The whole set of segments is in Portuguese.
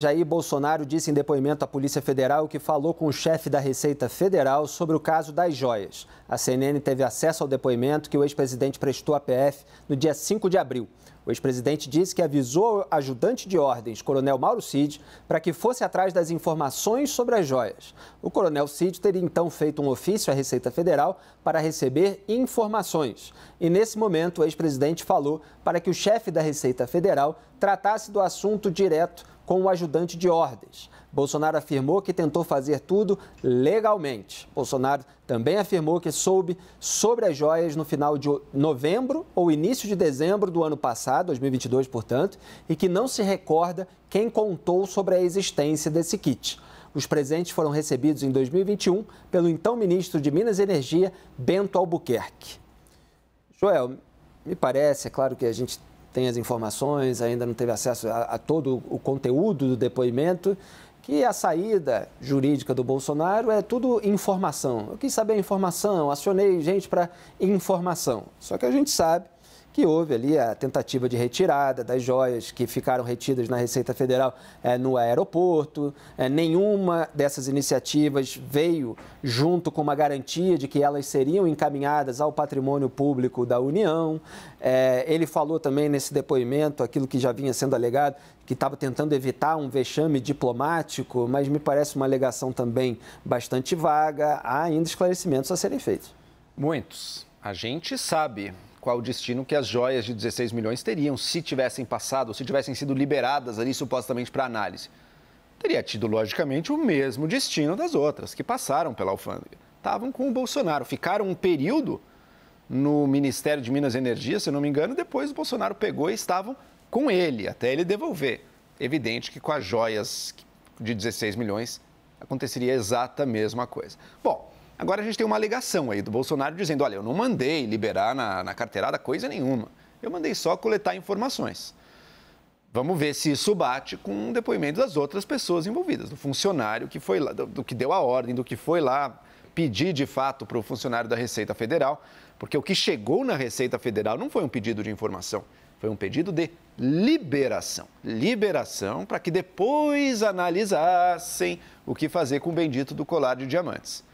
Jair Bolsonaro disse em depoimento à Polícia Federal que falou com o chefe da Receita Federal sobre o caso das joias. A CNN teve acesso ao depoimento que o ex-presidente prestou à PF no dia 5 de abril. O ex-presidente disse que avisou o ajudante de ordens, Coronel Mauro Cid, para que fosse atrás das informações sobre as joias. O Coronel Cid teria então feito um ofício à Receita Federal para receber informações. E nesse momento o ex-presidente falou para que o chefe da Receita Federal tratasse do assunto direto com o ajudante de ordens. Bolsonaro afirmou que tentou fazer tudo legalmente. Bolsonaro também afirmou que soube sobre as joias no final de novembro ou início de dezembro do ano passado, 2022, portanto, e que não se recorda quem contou sobre a existência desse kit. Os presentes foram recebidos em 2021 pelo então ministro de Minas e Energia, Bento Albuquerque. Joel, me parece, é claro que a gente tem as informações, ainda não teve acesso a todo o conteúdo do depoimento, que a saída jurídica do Bolsonaro é tudo informação. Eu quis saber a informação, acionei gente para informação. Só que a gente sabe que houve ali a tentativa de retirada das joias que ficaram retidas na Receita Federal no aeroporto. Nenhuma dessas iniciativas veio junto com uma garantia de que elas seriam encaminhadas ao patrimônio público da União. Ele falou também nesse depoimento aquilo que já vinha sendo alegado, que estava tentando evitar um vexame diplomático, mas me parece uma alegação também bastante vaga. Há ainda esclarecimentos a serem feitos. Muitos. A gente sabe qual o destino que as joias de 16 milhões teriam se tivessem passado, ou se tivessem sido liberadas ali supostamente para análise. Teria tido, logicamente, o mesmo destino das outras, que passaram pela alfândega. Estavam com o Bolsonaro, ficaram um período no Ministério de Minas e Energia, se eu não me engano, depois o Bolsonaro pegou e estavam com ele, até ele devolver. Evidente que com as joias de 16 milhões aconteceria a exata mesma coisa. Bom, agora a gente tem uma alegação aí do Bolsonaro dizendo, olha, eu não mandei liberar na carteirada coisa nenhuma. Eu mandei só coletar informações. Vamos ver se isso bate com o depoimento das outras pessoas envolvidas, do funcionário que foi lá, do que deu a ordem, do que foi lá pedir de fato para o funcionário da Receita Federal, porque o que chegou na Receita Federal não foi um pedido de informação, foi um pedido de liberação. Liberação para que depois analisassem o que fazer com o bendito do colar de diamantes.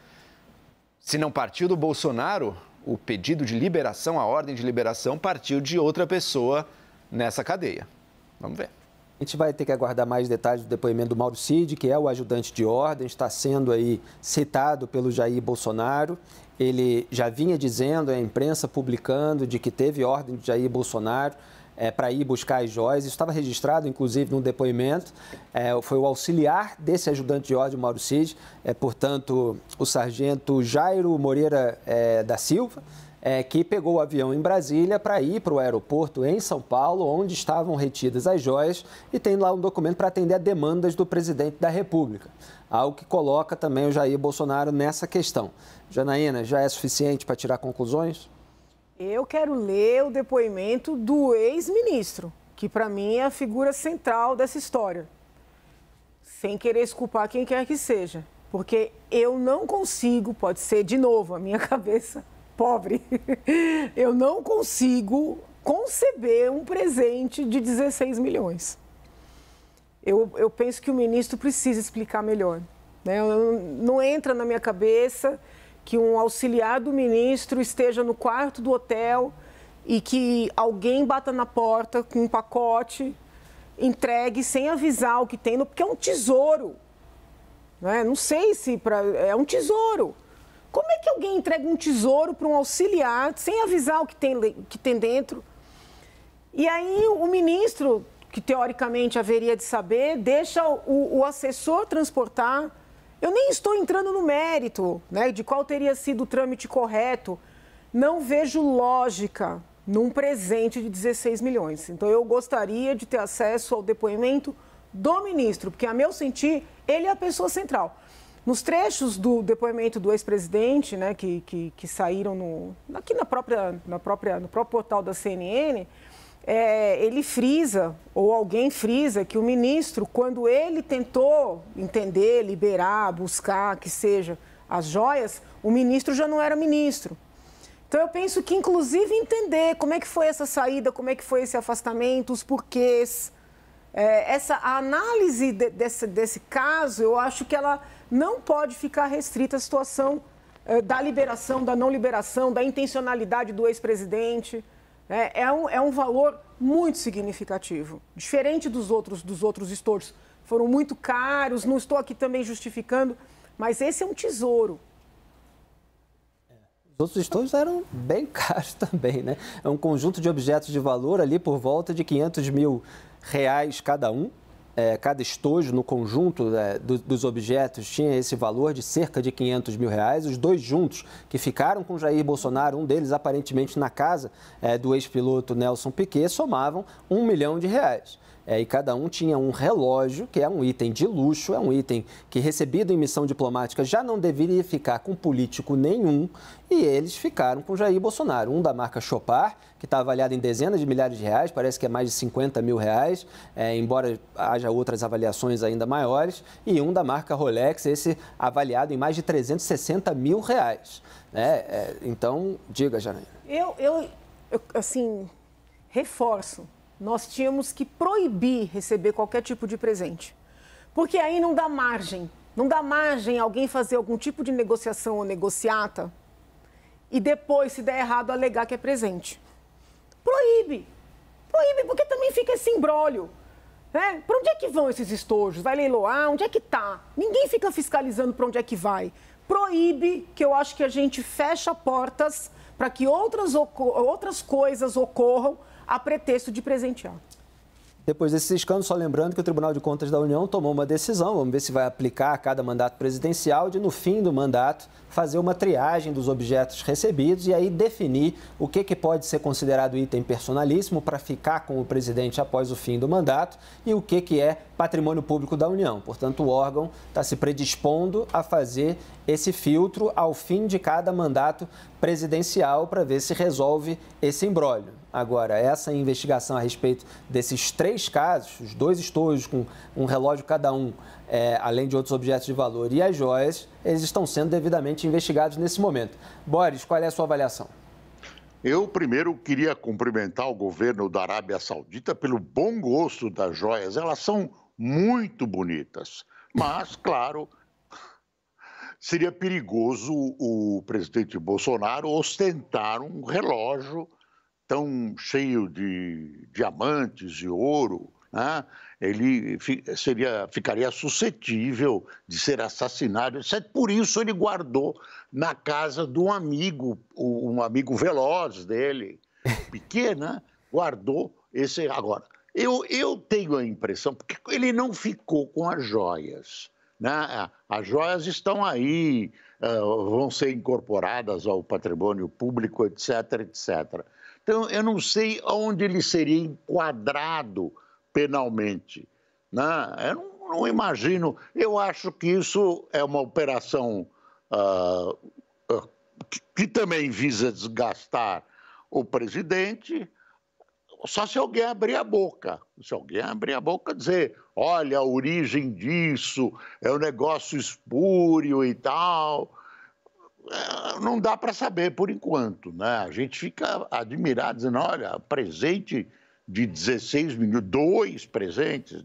Se não partiu do Bolsonaro, o pedido de liberação, a ordem de liberação, partiu de outra pessoa nessa cadeia. Vamos ver. A gente vai ter que aguardar mais detalhes do depoimento do Mauro Cid, que é o ajudante de ordem, está sendo aí citado pelo Jair Bolsonaro. Ele já vinha dizendo, a imprensa publicando, de que teve ordem de Jair Bolsonaro para ir buscar as joias. Isso estava registrado, inclusive, no depoimento. Foi o auxiliar desse ajudante de ordem, Mauro Cid, portanto, o sargento Jairo Moreira da Silva, que pegou o avião em Brasília para ir para o aeroporto em São Paulo, onde estavam retidas as joias, e tem lá um documento para atender a demandas do presidente da República. Algo que coloca também o Jair Bolsonaro nessa questão. Janaína, já é suficiente para tirar conclusões? Eu quero ler o depoimento do ex-ministro, que para mim é a figura central dessa história. Sem querer esculpar quem quer que seja. Porque eu não consigo, pode ser de novo a minha cabeça pobre, eu não consigo conceber um presente de 16 milhões. Eu penso que o ministro precisa explicar melhor. Né? Não entra na minha cabeça que um auxiliar do ministro esteja no quarto do hotel e que alguém bata na porta com um pacote, entregue sem avisar o que tem, porque é um tesouro. Não sei se é um tesouro. Como é que alguém entrega um tesouro para um auxiliar sem avisar o que tem dentro? E aí o ministro, que teoricamente haveria de saber, deixa o assessor transportar. Eu nem estou entrando no mérito, né, de qual teria sido o trâmite correto. Não vejo lógica num presente de 16 milhões. Então, eu gostaria de ter acesso ao depoimento do ministro, porque, a meu sentir, ele é a pessoa central. Nos trechos do depoimento do ex-presidente, né, que saíram aqui no próprio portal da CNN, ele frisa, ou alguém frisa, que o ministro, quando ele tentou entender, liberar, buscar, que seja, as joias, o ministro já não era ministro. Então, eu penso que, inclusive, entender como é que foi essa saída, como é que foi esse afastamento, os porquês, A análise desse caso, eu acho que ela não pode ficar restrita à situação da liberação, da não liberação, da intencionalidade do ex-presidente. É um valor muito significativo, diferente dos outros estojos. Foram muito caros, não estou aqui também justificando, mas esse é um tesouro. Os outros estojos eram bem caros também, né? É um conjunto de objetos de valor ali por volta de R$500 mil cada um. Cada estojo no conjunto dos objetos tinha esse valor de cerca de R$500 mil. Os dois juntos, que ficaram com Jair Bolsonaro, um deles aparentemente na casa do ex-piloto Nelson Piquet, somavam R$1 milhão. E cada um tinha um relógio, que é um item de luxo, é um item que, recebido em missão diplomática, já não deveria ficar com político nenhum, e eles ficaram com Jair Bolsonaro. Um da marca Chopard, que está avaliado em dezenas de milhares de reais, parece que é mais de R$50 mil, embora haja outras avaliações ainda maiores, e um da marca Rolex, esse avaliado em mais de R$360 mil. Então, diga, Janaína. Eu reforço. Nós tínhamos que proibir receber qualquer tipo de presente. Porque aí não dá margem alguém fazer algum tipo de negociação ou negociata e depois, se der errado, alegar que é presente. Proíbe, porque também fica esse imbróglio. Para onde é que vão esses estojos? Vai leiloar? Onde é que está? Ninguém fica fiscalizando para onde é que vai. Proíbe, que eu acho que a gente fecha portas para que outras coisas ocorram a pretexto de presentear. Depois desse escândalo, só lembrando que o Tribunal de Contas da União tomou uma decisão, vamos ver se vai aplicar a cada mandato presidencial, de no fim do mandato fazer uma triagem dos objetos recebidos e aí definir o que pode ser considerado item personalíssimo para ficar com o presidente após o fim do mandato e o que é patrimônio público da União. Portanto, o órgão está se predispondo a fazer esse filtro ao fim de cada mandato presidencial para ver se resolve esse imbróglio. Agora, essa investigação a respeito desses 3 casos, os 2 estojos com um relógio cada um, além de outros objetos de valor e as joias, eles estão sendo devidamente investigados nesse momento. Boris, qual é a sua avaliação? Eu, primeiro, queria cumprimentar o governo da Arábia Saudita pelo bom gosto das joias. Elas são muito bonitas, mas, claro, seria perigoso o presidente Bolsonaro ostentar um relógio tão cheio de diamantes e ouro, né? Ele ficaria suscetível de ser assassinado. Por isso ele guardou na casa de um amigo veloz dele, Piquet, né? Guardou esse. Agora, eu tenho a impressão, porque ele não ficou com as joias, né? As joias estão aí, vão ser incorporadas ao patrimônio público, etc., etc. Então, eu não sei onde ele seria enquadrado penalmente, né? Eu não imagino. Eu acho que isso é uma operação que também visa desgastar o presidente, só se alguém abrir a boca. Se alguém abrir a boca e dizer, olha, a origem disso é um negócio espúrio e tal. Não dá para saber por enquanto, né? A gente fica admirado, dizendo, olha, presente de 16 milhões, 2 presentes.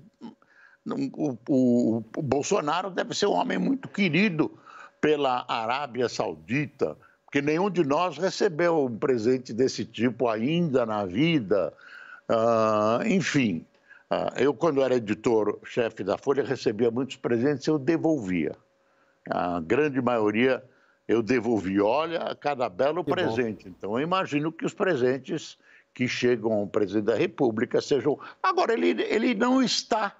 O Bolsonaro deve ser um homem muito querido pela Arábia Saudita, porque nenhum de nós recebeu um presente desse tipo ainda na vida. Enfim, eu, quando era editor-chefe da Folha, recebia muitos presentes e eu devolvia. A grande maioria eu devolvi. Olha, cada belo presente. Então, eu imagino que os presentes que chegam ao presidente da República sejam... Agora, ele não está...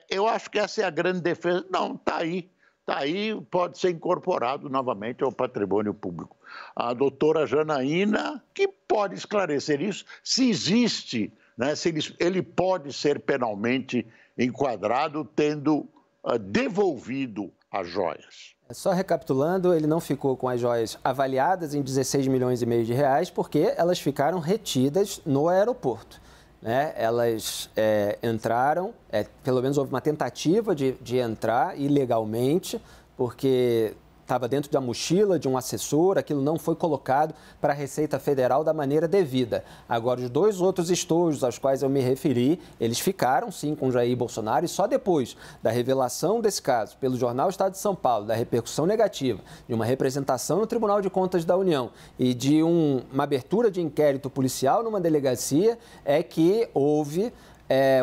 Eu acho que essa é a grande defesa. Não, está aí. Está aí, pode ser incorporado novamente ao patrimônio público. A doutora Janaína, que pode esclarecer isso, se existe, né, se ele pode ser penalmente enquadrado tendo devolvido as joias. Só recapitulando, ele não ficou com as joias avaliadas em 16 milhões e meio de reais porque elas ficaram retidas no aeroporto. Né? Elas entraram, pelo menos houve uma tentativa de entrar ilegalmente, porque estava dentro da mochila de um assessor, aquilo não foi colocado para a Receita Federal da maneira devida. Agora, os 2 outros estojos aos quais eu me referi, eles ficaram, sim, com Jair Bolsonaro, e só depois da revelação desse caso pelo jornal Estado de São Paulo, da repercussão negativa, de uma representação no Tribunal de Contas da União e de uma abertura de inquérito policial numa delegacia, é que houve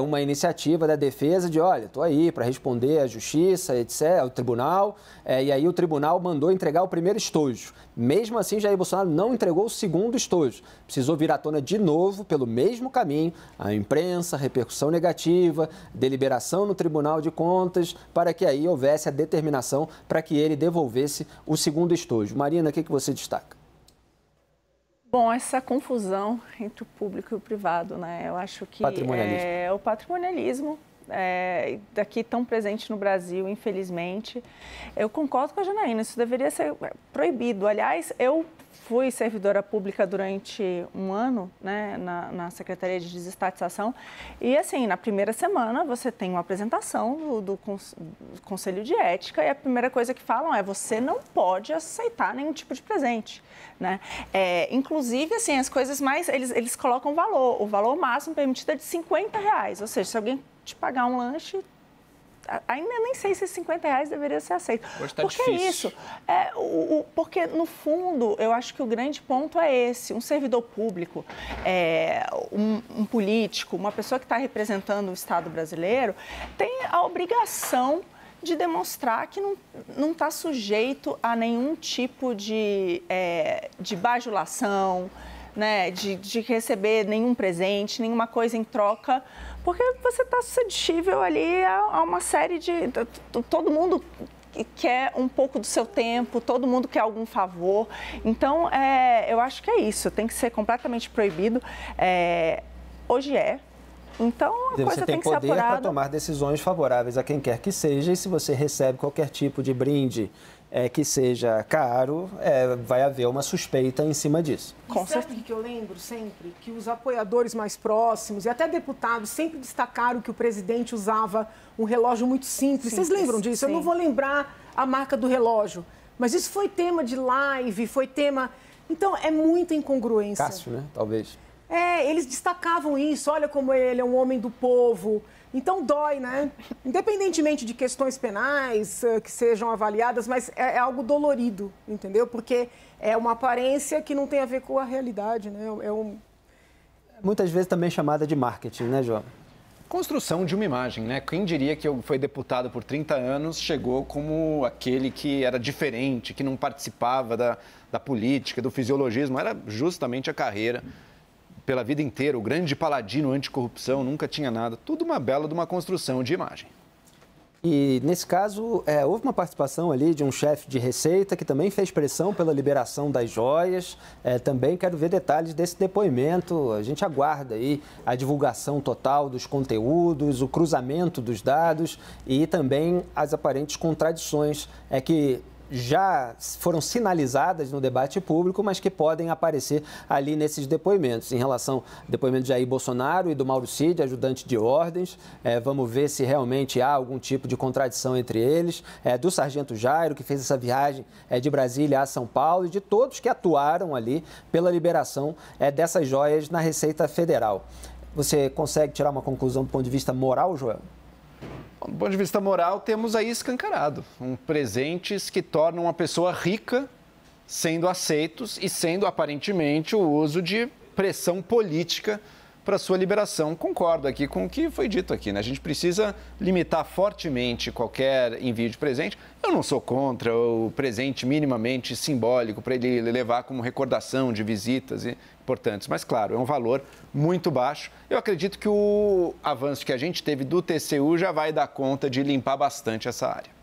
uma iniciativa da defesa de, olha, estou aí para responder à justiça, etc., ao tribunal, e aí o tribunal mandou entregar o primeiro estojo. Mesmo assim, Jair Bolsonaro não entregou o segundo estojo. Precisou vir à tona de novo, pelo mesmo caminho, a imprensa, repercussão negativa, deliberação no Tribunal de Contas, para que aí houvesse a determinação para que ele devolvesse o segundo estojo. Marina, o que você destaca? Bom, essa confusão entre o público e o privado, né? Eu acho que o patrimonialismo daqui tão presente no Brasil, infelizmente. Eu concordo com a Janaína, isso deveria ser proibido. Aliás, eu fui servidora pública durante um ano, né, na Secretaria de Desestatização, e assim, na primeira semana você tem uma apresentação do Conselho de Ética, e a primeira coisa que falam é: você não pode aceitar nenhum tipo de presente, né? Inclusive, assim, as coisas mais, eles colocam o valor máximo permitido é de R$50, ou seja, se alguém te pagar um lanche, ainda nem sei se R$50 deveria ser aceito. Hoje tá porque difícil. É isso. Porque, no fundo, eu acho que o grande ponto é esse. Um servidor público, um político, uma pessoa que está representando o Estado brasileiro, tem a obrigação de demonstrar que não está sujeito a nenhum tipo de bajulação, né, de receber nenhum presente, nenhuma coisa em troca, porque você está suscetível ali a uma série de... Todo mundo quer um pouco do seu tempo, todo mundo quer algum favor. Então, eu acho que é isso, tem que ser completamente proibido. Hoje Então, a coisa tem que ser apurada. Você tem poder para tomar decisões favoráveis a quem quer que seja, e se você recebe qualquer tipo de brinde que seja caro, vai haver uma suspeita em cima disso. Sabe o que eu lembro sempre? Que os apoiadores mais próximos e até deputados sempre destacaram que o presidente usava um relógio muito simples. Vocês lembram disso? Sim. Eu não vou lembrar a marca do relógio, mas isso foi tema de live, foi tema... Então, é muita incongruência. Cássio, né? Talvez. Eles destacavam isso, olha como ele é um homem do povo. Então dói, né? Independentemente de questões penais que sejam avaliadas, mas é algo dolorido, entendeu? Porque é uma aparência que não tem a ver com a realidade, né? Muitas vezes também chamada de marketing, né, João? Construção de uma imagem, né? Quem diria que foi deputado por 30 anos chegou como aquele que era diferente, que não participava da política, do fisiologismo, era justamente a carreira pela vida inteira, o grande paladino anticorrupção, nunca tinha nada. Tudo uma bela de uma construção de imagem. E, nesse caso, houve uma participação ali de um chefe de Receita que também fez pressão pela liberação das joias. Também quero ver detalhes desse depoimento. A gente aguarda aí a divulgação total dos conteúdos, o cruzamento dos dados e também as aparentes contradições que já foram sinalizadas no debate público, mas que podem aparecer ali nesses depoimentos. Em relação ao depoimento de Jair Bolsonaro e do Mauro Cid, ajudante de ordens, vamos ver se realmente há algum tipo de contradição entre eles, do sargento Jairo, que fez essa viagem de Brasília a São Paulo, e de todos que atuaram ali pela liberação dessas joias na Receita Federal. Você consegue tirar uma conclusão do ponto de vista moral, Joel? Do ponto de vista moral, temos aí escancarado presentes que tornam uma pessoa rica sendo aceitos e sendo aparentemente o uso de pressão política para sua liberação. Concordo aqui com o que foi dito aqui, né? A gente precisa limitar fortemente qualquer envio de presente. Eu não sou contra o presente minimamente simbólico para ele levar como recordação de visitas importantes, mas claro, é um valor muito baixo. Eu acredito que o avanço que a gente teve do TCU já vai dar conta de limpar bastante essa área.